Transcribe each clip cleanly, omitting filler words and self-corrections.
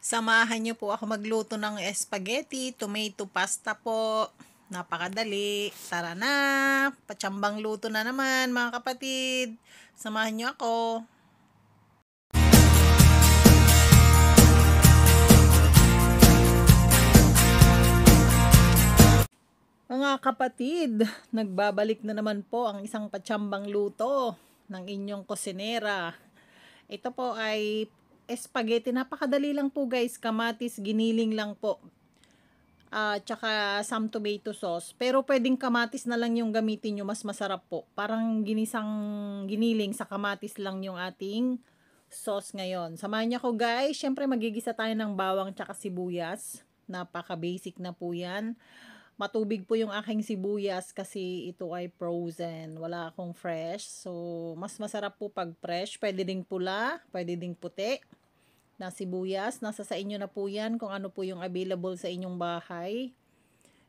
Samahan niyo po ako magluto ng spaghetti, tomato pasta po. Napakadali. Tara na. Patsambang luto na naman mga kapatid. Samahan niyo ako. Mga kapatid, nagbabalik na naman po ang isang patsambang luto ng inyong kusinera. Ito po ay spaghetti. Napakadali lang po guys. Kamatis, giniling lang po. Tsaka some tomato sauce. Pero pwedeng kamatis na lang yung gamitin nyo, mas masarap po. Parang ginisang giniling sa kamatis lang yung ating sauce ngayon. Samahan niyo ko guys. Syempre magigisa tayo ng bawang tsaka sibuyas. Napaka basic na po yan. Matubig po yung aking sibuyas kasi ito ay frozen. Wala akong fresh. So mas masarap po pag fresh. Pwede ding pula, pwede ding puti na sibuyas. Nasa sa inyo na po yan kung ano po yung available sa inyong bahay.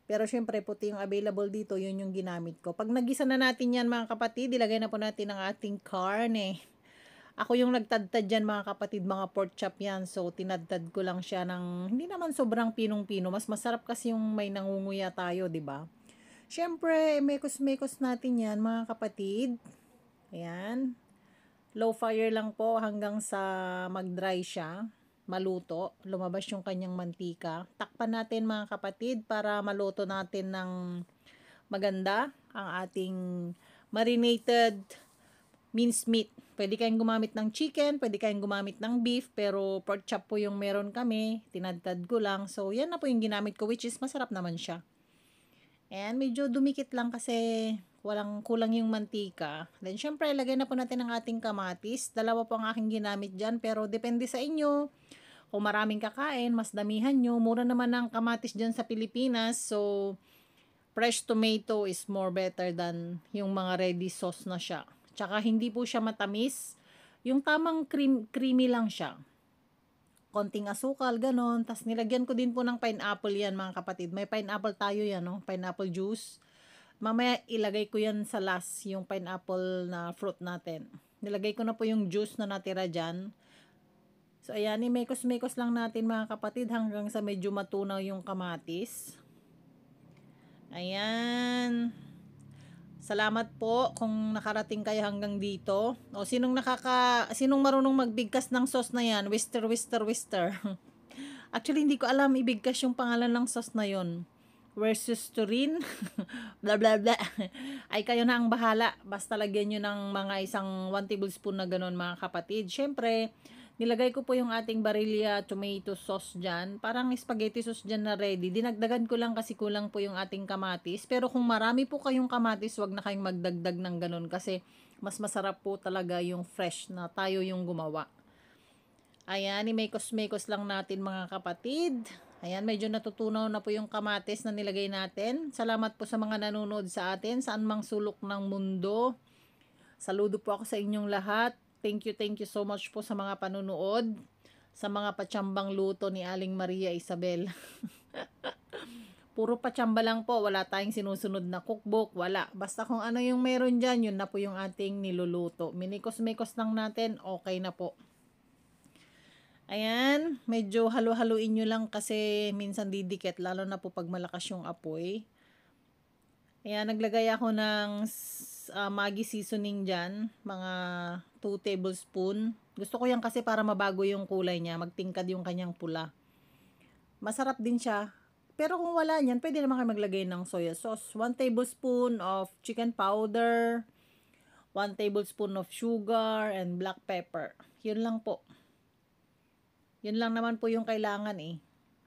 Pero syempre puti yung available dito, yun yung ginamit ko. Pag nagisa na natin yan mga kapatid, ilagay na po natin ang ating karne. Ako yung nagtadtad dyan mga kapatid, mga pork chop yan. So tinadtad ko lang siya ng hindi naman sobrang pinong-pino. Mas masarap kasi yung may nangunguya tayo, di ba? Syempre, mekos-mekos natin yan mga kapatid. Ayan. Low fire lang po hanggang sa mag-dry siya, maluto, lumabas yung kanyang mantika. Takpan natin mga kapatid para maluto natin ng maganda ang ating marinated minced meat. Pwede kayong gumamit ng chicken, pwede kayong gumamit ng beef, pero pork chop po yung meron kami, tinadtad ko lang. So, yan na po yung ginamit ko, which is masarap naman siya. And medyo dumikit lang kasi kulang yung mantika. Then, syempre, ilagay na po natin ang ating kamatis. Dalawa po ang aking ginamit dyan, pero depende sa inyo. Kung maraming kakain, mas damihan nyo. Mura naman ang kamatis dyan sa Pilipinas. So, fresh tomato is more better than yung mga ready sauce na siya. Tsaka, hindi po siya matamis. Yung tamang creamy lang siya. Konting asukal, ganon. Tapos nilagyan ko din po ng pineapple yan mga kapatid. May pineapple tayo yan, no? Pineapple juice. Mamaya ilagay ko yan sa last, yung pineapple na fruit natin. Nilagay ko na po yung juice na natira dyan. So ayan, mekos-mekos lang natin mga kapatid hanggang sa medyo matunaw yung kamatis. Ayan. Salamat po kung nakarating kayo hanggang dito. O sinong marunong magbigkas ng sauce na yan? Wister. Actually hindi ko alam ibigkas yung pangalan ng sauce na yon. Versus turin. Blah blah blah. Ay kayo na ang bahala. Basta lagyan nyo ng mga isang 1 tablespoon na ganon mga kapatid. Syempre, nilagay ko po yung ating Barilla tomato sauce dyan. Parang spaghetti sauce dyan na ready. Dinagdagan ko lang kasi kulang po yung ating kamatis. Pero kung marami po kayong kamatis, wag na kayong magdagdag ng ganun kasi mas masarap po talaga yung fresh na tayo yung gumawa. Ayan, imekos-mekos lang natin mga kapatid. Ayan, medyo natutunaw na po yung kamatis na nilagay natin. Salamat po sa mga nanonood sa atin, saan mang sulok ng mundo. Saludo po ako sa inyong lahat. Thank you so much po sa mga panunood, sa mga patsambang luto ni Aling Maria Isabel. Puro patsamba lang po, wala tayong sinusunod na cookbook, wala. Basta kung ano yung meron dyan, yun na po yung ating niluluto. Minikos-mikos lang natin, okay na po. Ayan, medyo halo-haluin nyo lang kasi minsan didikit, lalo na po pag malakas yung apoy. Ayan, naglagay ako ng Maggi seasoning dyan, mga 2 tablespoon. Gusto ko yan kasi para mabago yung kulay niya, magtingkad yung kanyang pula. Masarap din siya. Pero kung wala niyan, pwede naman kayo maglagay ng soya sauce. 1 tablespoon of chicken powder, 1 tablespoon of sugar, and black pepper. Yun lang po. Yun lang naman po yung kailangan eh.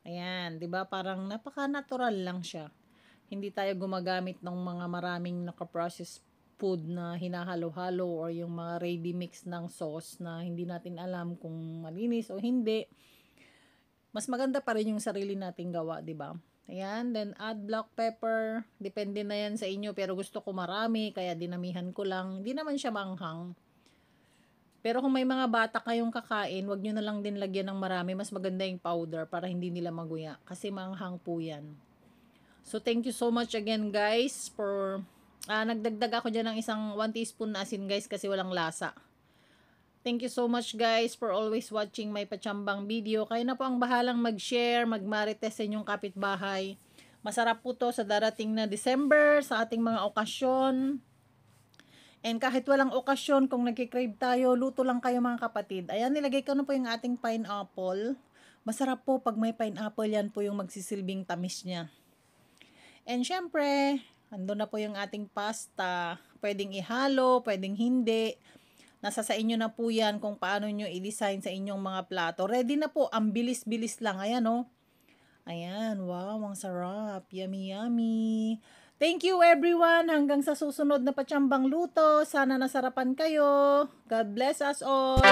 Ayan, 'di ba? Parang napaka-natural lang siya. Hindi tayo gumagamit ng mga maraming naka-processed food na hinahalo-halo or yung mga ready mix ng sauce na hindi natin alam kung malinis o hindi. Mas maganda pa rin yung sarili nating gawa, 'di ba? Ayan, then add black pepper. Depende na yan sa inyo, pero gusto ko marami kaya dinamihan ko lang. Hindi naman siya manghang. Pero kung may mga bata kayong kakain, wag nyo na lang din lagyan ng marami. Mas maganda yung powder para hindi nila maguya. Kasi manghang po yan. So, thank you so much again guys for... nagdagdag ako dyan ng isang 1 teaspoon na asin guys kasi walang lasa. Thank you so much guys for always watching my pachambang video. Kayo na po ang bahalang mag-share, magmarites sa inyong kapitbahay. Masarap po to sa darating na December, sa ating mga okasyon. And kahit walang okasyon, kung nagkikrave tayo, luto lang kayo mga kapatid. Ayan, nilagay ko na po yung ating pineapple. Masarap po pag may pineapple, yan po yung magsisilbing tamis niya. And syempre, ando na po yung ating pasta. Pwedeng ihalo, pwedeng hindi. Nasa sa inyo na po yan kung paano nyo i-design sa inyong mga plato. Ready na po, ang bilis-bilis lang. Ayan o. Ayan, wow, ang sarap. Yummy, yummy. Thank you everyone. Hanggang sa susunod na pachambang luto. Sana nasarapan kayo. God bless us all.